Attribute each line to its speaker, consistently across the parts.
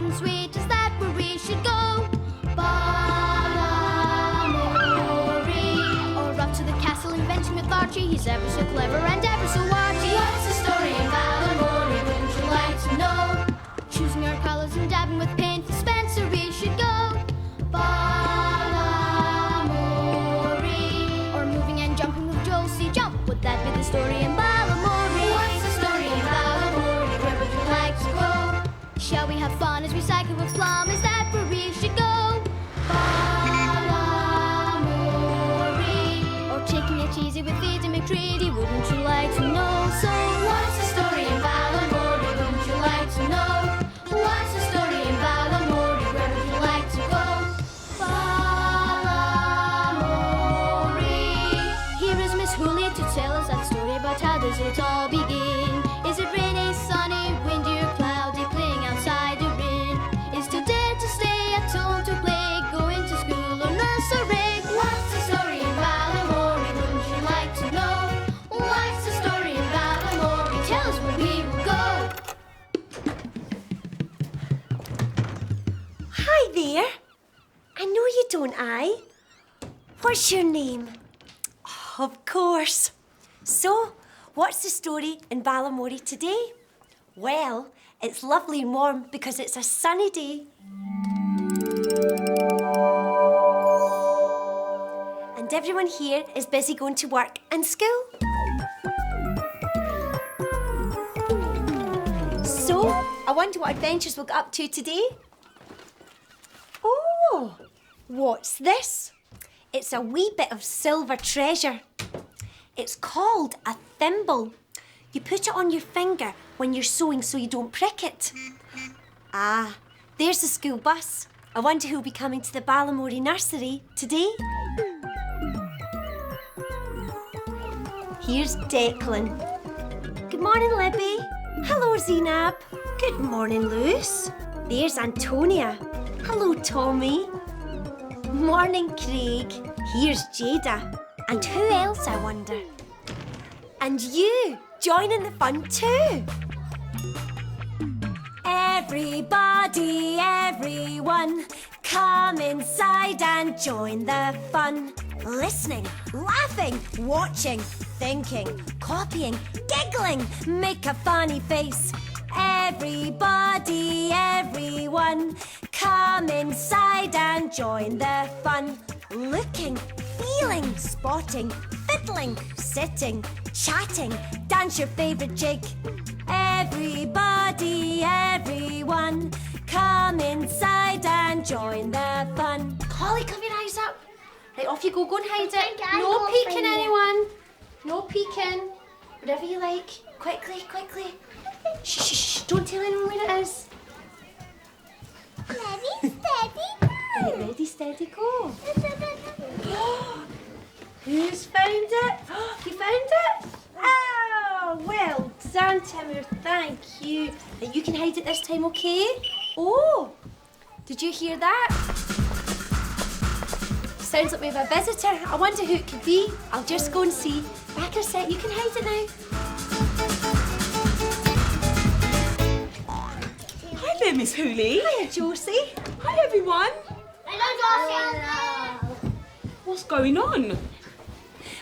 Speaker 1: and sweet, is that where we should go? Balamory. Or up to the castle inventing with Archie, he's ever so clever and ever so arty. What's the story in Balamory, wouldn't you like to know? Choosing our colours and dabbing with paint, for Spencer we should go. Balamory. Or moving and jumping with Josie, jump, would that be the story in Balamory? What's the story in Balamory, where would you like to go? Shall we have fun as we cycle with Plum, is that where we should go? Balamory. Or taking it easy with Feed and McCready, wouldn't you like to know? So what's the story in Balamory, wouldn't you like to know? What's the story in Balamory, where would you like to go? Balamory. Here is Miss Hooley to tell us that story about how does it all begin. Is it rainy, sunny, windy or cloudy, playing outside or in? Is today to stay at home to play, going to school or nursery? What's the story in Balamory, wouldn't you like to know? What's the story in Balamory, tell us where we will go.
Speaker 2: Hi there. I know you don't, I. What's your name? Oh, of course. So, what's the story in Balamory today? Well, it's lovely and warm because it's a sunny day. And everyone here is busy going to work and school. So, I wonder what adventures we'll get up to today. Oh, what's this? It's a wee bit of silver treasure. It's called a thimble. You put it on your finger when you're sewing so you don't prick it. Ah, there's the school bus. I wonder who'll be coming to the Balamory nursery today. Here's Declan. Good morning, Libby. Hello, Zainab. Good morning, Lewis. There's Antonia. Hello, Tommy. Morning, Craig. Here's Jada. And who else, I wonder? And you, joining the fun too. Everybody, everyone, come inside and join the fun. Listening, laughing, watching, thinking, copying, giggling, make a funny face. Everybody, everyone, come inside and join the fun. Looking, feeling, spotting, fiddling, sitting, chatting, dance your favourite jig. Everybody, everyone, come inside and join the fun. Holly, cover your eyes up. Right, off you go. Go and hide it. No peeking, anyone. No peeking. Whatever you like. Quickly, quickly. Shh, shh, shh. Don't tell anyone where it is.
Speaker 1: Ready, steady, go.
Speaker 2: Right, ready, steady, go. Who's found it? You found it? Oh, well done, Timur. Thank you. Now you can hide it this time, okay? Oh, did you hear that? Sounds like we have a visitor. I wonder who it could be. I'll just go and see. Back a sec. You can hide it now.
Speaker 3: Hi there, Miss Hooley.
Speaker 2: Hiya, Josie.
Speaker 3: Hi, everyone.
Speaker 1: Hello, Josie.
Speaker 3: What's going on?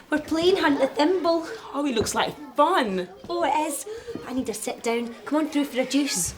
Speaker 2: We're playing Hunt the Thimble.
Speaker 3: Oh, it looks like fun.
Speaker 2: Oh, it is. I need to sit down. Come on through for a juice.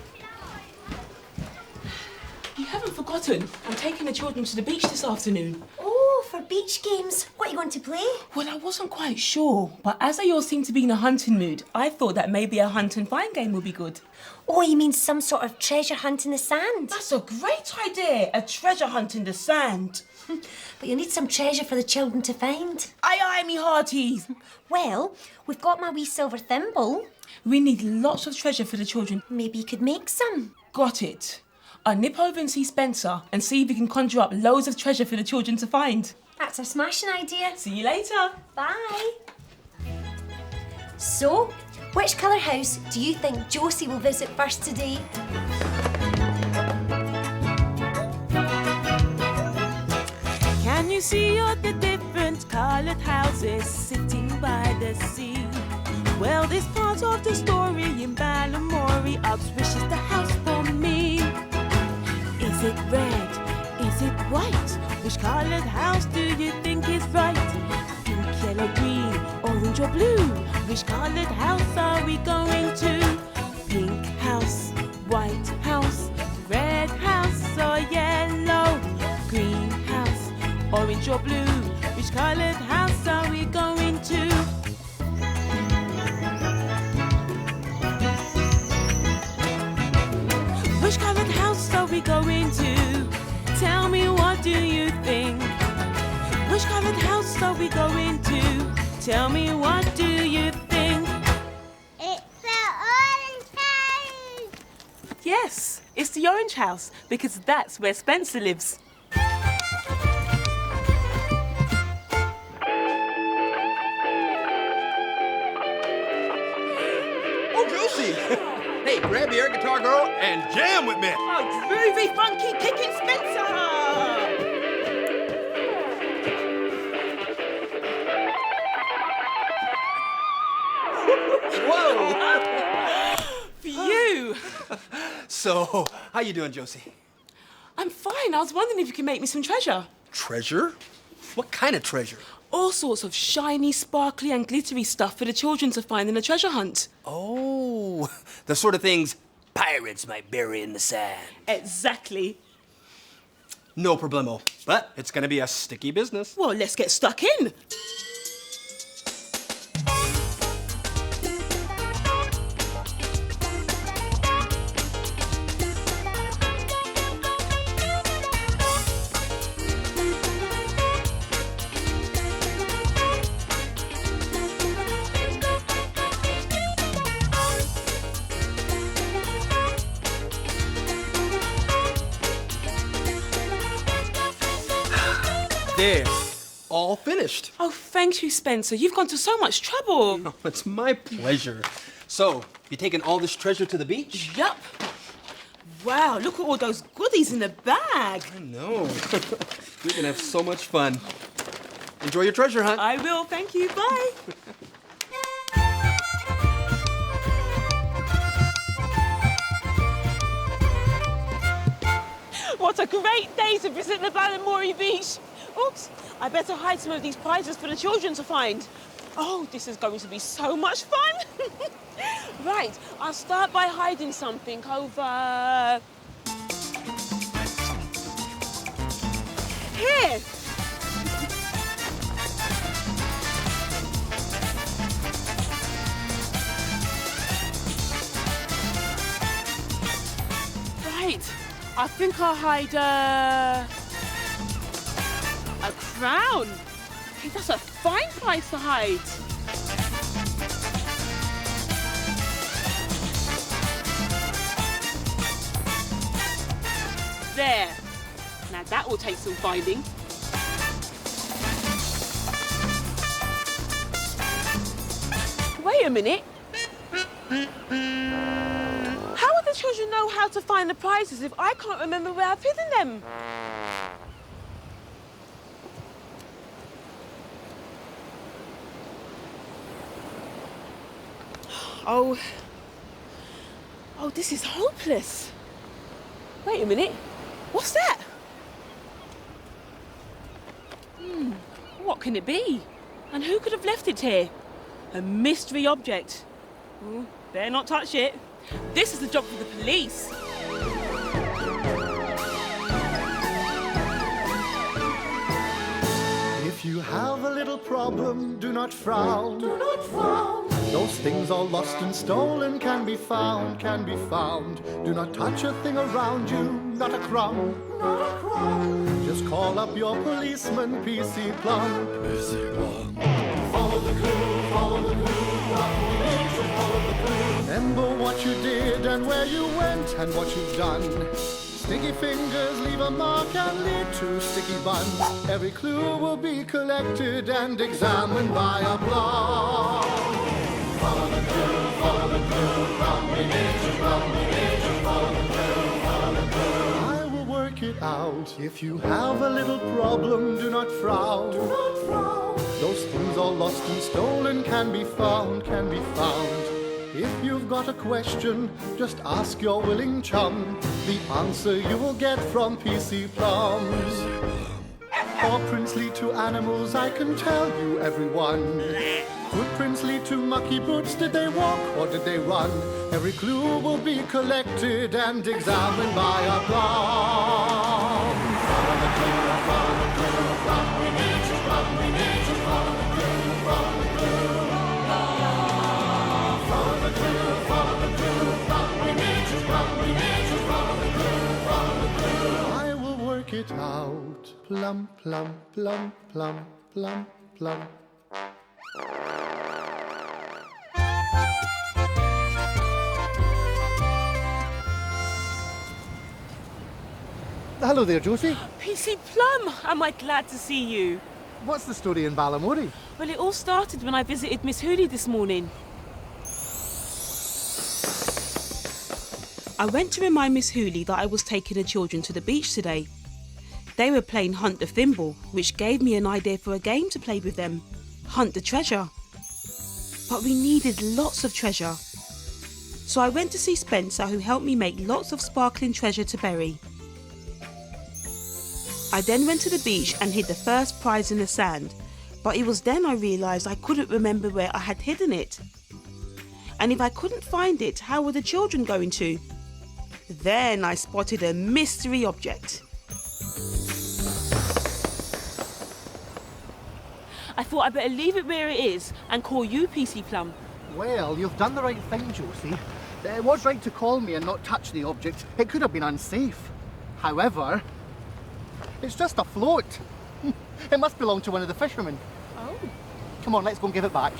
Speaker 3: You haven't forgotten. I'm taking the children to the beach this afternoon.
Speaker 2: Oh, for beach games. What are you going to play?
Speaker 3: Well, I wasn't quite sure, but as they all seem to be in a hunting mood, I thought that maybe a hunt and find game would be good.
Speaker 2: Oh, you mean some sort of treasure hunt in the sand?
Speaker 3: That's a great idea. A treasure hunt in the sand.
Speaker 2: But you'll need some treasure for the children to find.
Speaker 3: Aye, me hearties.
Speaker 2: Well, we've got my wee silver thimble.
Speaker 3: We need lots of treasure for the children.
Speaker 2: Maybe you could make some.
Speaker 3: Got it. I'll nip over and see Spencer and see if we can conjure up loads of treasure for the children to find.
Speaker 2: That's a smashing idea.
Speaker 3: See you later.
Speaker 2: Bye. So, which colour house do you think Josie will visit first today?
Speaker 4: Can you see all the different coloured houses sitting by the sea? Well, this part of the story in Balamory asks, which is the house for me? it red? Is it white? Which coloured house do you think is right? Pink, yellow, green, orange or blue? Which coloured house are we going to? Pink house, white house, red house or yellow? Green house, orange or blue? Which coloured house are we going to? Which coloured house are we going to? Tell me, what do you think? Which coloured house are we going to? Tell me, what do you think?
Speaker 5: It's the orange house!
Speaker 4: Yes, it's the orange house, because that's where Spencer lives.
Speaker 6: Oh, Josie! Hey, grab the air guitar, girl, and jam with me.
Speaker 4: Oh, groovy, funky, kicking Spencer!
Speaker 6: Whoa!
Speaker 4: For you!
Speaker 6: So, how you doing, Josie?
Speaker 4: I'm fine. I was wondering if you could make me some treasure.
Speaker 6: Treasure? What kind of treasure?
Speaker 4: All sorts of shiny, sparkly and glittery stuff for the children to find in a treasure hunt.
Speaker 6: Oh, the sort of things pirates might bury in the sand.
Speaker 4: Exactly.
Speaker 6: No problemo. But it's gonna be a sticky business.
Speaker 4: Well, let's get stuck in.
Speaker 6: There, all finished.
Speaker 4: Oh, thank you, Spencer. You've gone to so much trouble.
Speaker 6: Oh, it's my pleasure. So, you taking all this treasure to the beach?
Speaker 4: Yup. Wow, look at all those goodies in the bag.
Speaker 6: I know. We're gonna have so much fun. Enjoy your treasure hunt.
Speaker 4: I will, thank you. Bye. What a great day to visit the Balamory beach. Oops, I better hide some of these prizes for the children to find. Oh, this is going to be so much fun. Right, I'll start by hiding something over here. Right, I think I'll hide a crown. Hey, that's a fine prize to hide. There. Now that will take some finding. Wait a minute. How will the children know how to find the prizes if I can't remember where I've hidden them? Oh, this is hopeless. Wait a minute. What's that? What can it be? And who could have left it here? A mystery object. Oh, better not touch it. This is the job for the police.
Speaker 7: If you have a little problem, do not frown. Do not frown. Those things all lost and stolen can be found, can be found. Do not touch a thing around you, not a crumb, not a crumb. Just call up your policeman, PC Plum. PC Plum. Follow the clue, follow the clue. Follow the clue. Remember what you did and where you went and what you've done. Sticky fingers leave a mark and lead to sticky buns. Every clue will be collected and examined by a plum. Follow the clue, rum, we need to follow the clue, follow the clue. I will work it out. If you have a little problem, do not frown. Do not frown. Those things all lost and stolen can be found, can be found. If you've got a question, just ask your willing chum. The answer you will get from PC Plums. For princely to animals, I can tell you everyone. Footprints lead to mucky boots. Did they walk or did they run? Every clue will be collected and examined by a plum. Follow the clue, follow the clue, plum. We need to plum, we need to follow the clue, follow the clue. Follow the clue, follow the clue, plum. We need to plum, we need to follow the clue, follow the clue. I will work it out. Plum, plum, plum, plum, plum, plum.
Speaker 8: Hello there, Josie.
Speaker 4: PC Plum, am I glad to see you?
Speaker 8: What's the story in Balamory?
Speaker 4: Well, it all started when I visited Miss Hooley this morning. I went to remind Miss Hooley that I was taking the children to the beach today. They were playing Hunt the Thimble, which gave me an idea for a game to play with them. Hunt the treasure. But we needed lots of treasure. So I went to see Spencer, who helped me make lots of sparkling treasure to bury. I then went to the beach and hid the first prize in the sand, but it was then I realised I couldn't remember where I had hidden it. And if I couldn't find it, how were the children going to? Then I spotted a mystery object. I thought I'd better leave it where it is and call you PC Plum.
Speaker 8: Well, you've done the right thing, Josie. It was right to call me and not touch the object. It could have been unsafe. However, it's just a float. It must belong to one of the fishermen.
Speaker 4: Oh.
Speaker 8: Come on, let's go and give it back.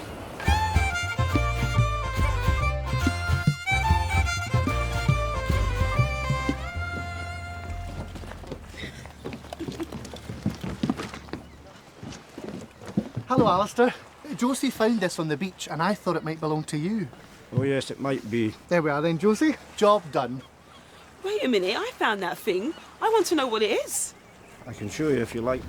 Speaker 8: Hello, Alistair. Josie found this on the beach and I thought it might belong to you.
Speaker 9: Oh yes, it might be.
Speaker 8: There we are then, Josie. Job done.
Speaker 4: Wait a minute, I found that thing. I want to know what it is.
Speaker 9: I can show you if you like.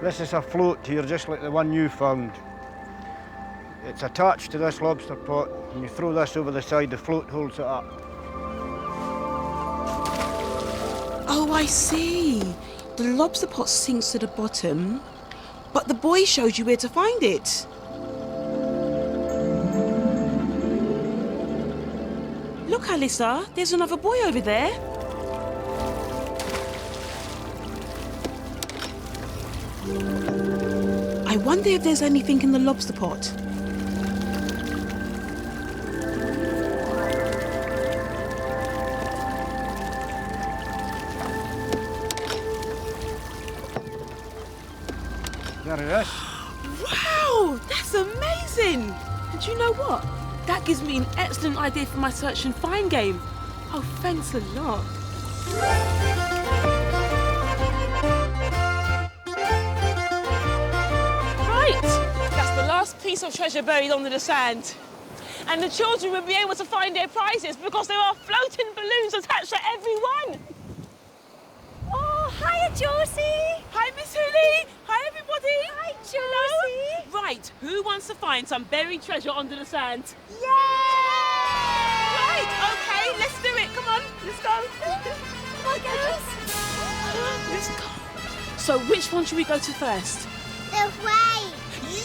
Speaker 9: This is a float here, just like the one you found. It's attached to this lobster pot, and you throw this over the side, the float holds it up.
Speaker 4: Oh, I see. The lobster pot sinks to the bottom, but the boy showed you where to find it. Look, Alyssa, there's another boy over there. I wonder if there's anything in the lobster pot.
Speaker 9: There it is.
Speaker 4: Wow, that's amazing! And you know what? That gives me an excellent idea for my search and find game. Oh, thanks a lot. Right, that's the last piece of treasure buried under the sand. And the children will be able to find their prizes because there are floating balloons attached to every one.
Speaker 2: Oh, hiya, Josie.
Speaker 4: Hi, Miss Hooley. Hi, everybody.
Speaker 2: Hi, Josie.
Speaker 4: Hello. Right, who wants to find some buried treasure under the sand?
Speaker 2: Yay!
Speaker 4: Right, okay, let's do it. Come on, let's go.
Speaker 2: Come on, girls.
Speaker 4: Let's go. So which one should we go to first?
Speaker 5: The way.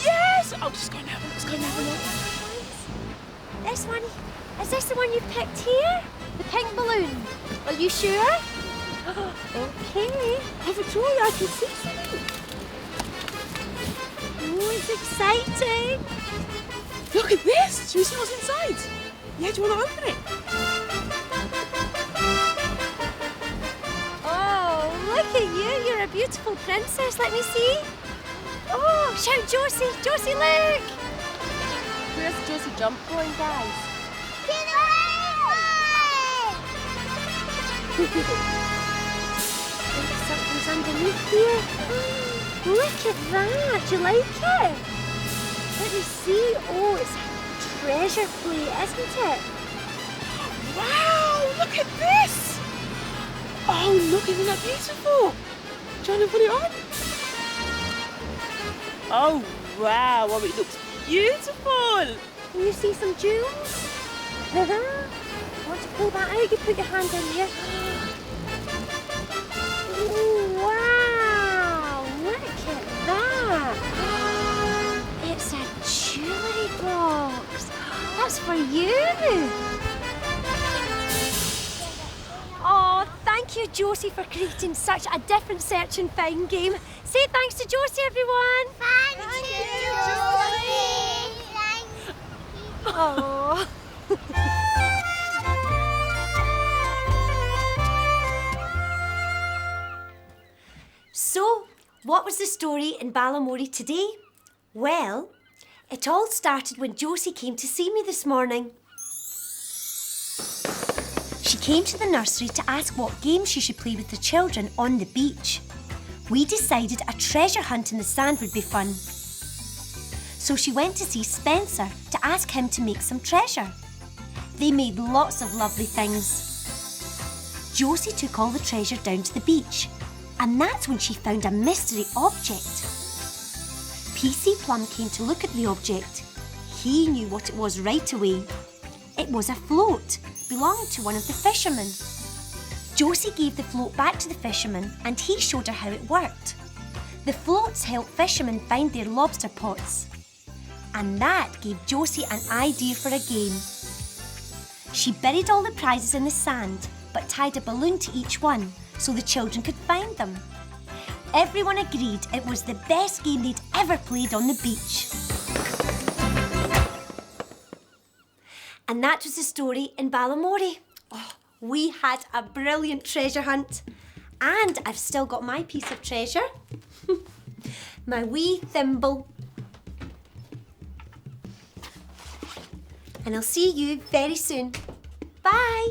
Speaker 4: Yes! Oh, just go now. Let's go now.
Speaker 2: This one, is this the one you picked here? The pink balloon. Are you sure? Okay.
Speaker 4: Oh, Victoria, I can see something.
Speaker 2: Oh, it's exciting.
Speaker 4: Look at this. Should we see what's inside? Yeah, do you want to open it?
Speaker 2: Oh, look at you. You're a beautiful princess. Let me see. Oh, shout Josie. Josie, look.
Speaker 10: Where's Josie Jump going, guys?
Speaker 2: Something's underneath here. Look at that. Do you like it? Let me see. Oh, it's a treasure plate, isn't it?
Speaker 4: Wow, look at this! Oh, look, isn't that beautiful? Do you want to put it on? Oh, wow, oh, it looks beautiful.
Speaker 2: Can you see some jewels? Want to pull that out? You put your hand in here. Oh, wow! Look at that! It's a jewellery box. That's for you. Oh, thank you, Josie, for creating such a different search and find game. Say thanks to Josie, everyone.
Speaker 5: Thank you, Josie. Thanks.
Speaker 2: Oh. So, what was the story in Balamory today? Well, it all started when Josie came to see me this morning. She came to the nursery to ask what game she should play with the children on the beach. We decided a treasure hunt in the sand would be fun. So she went to see Spencer to ask him to make some treasure. They made lots of lovely things. Josie took all the treasure down to the beach, and that's when she found a mystery object. PC Plum came to look at the object. He knew what it was right away. It was a float belonging to one of the fishermen. Josie gave the float back to the fisherman and he showed her how it worked. The floats help fishermen find their lobster pots. And that gave Josie an idea for a game. She buried all the prizes in the sand but tied a balloon to each one so the children could find them. Everyone agreed it was the best game they'd ever played on the beach. And that was the story in Balamory. Oh, we had a brilliant treasure hunt. And I've still got my piece of treasure. My wee thimble. And I'll see you very soon. Bye.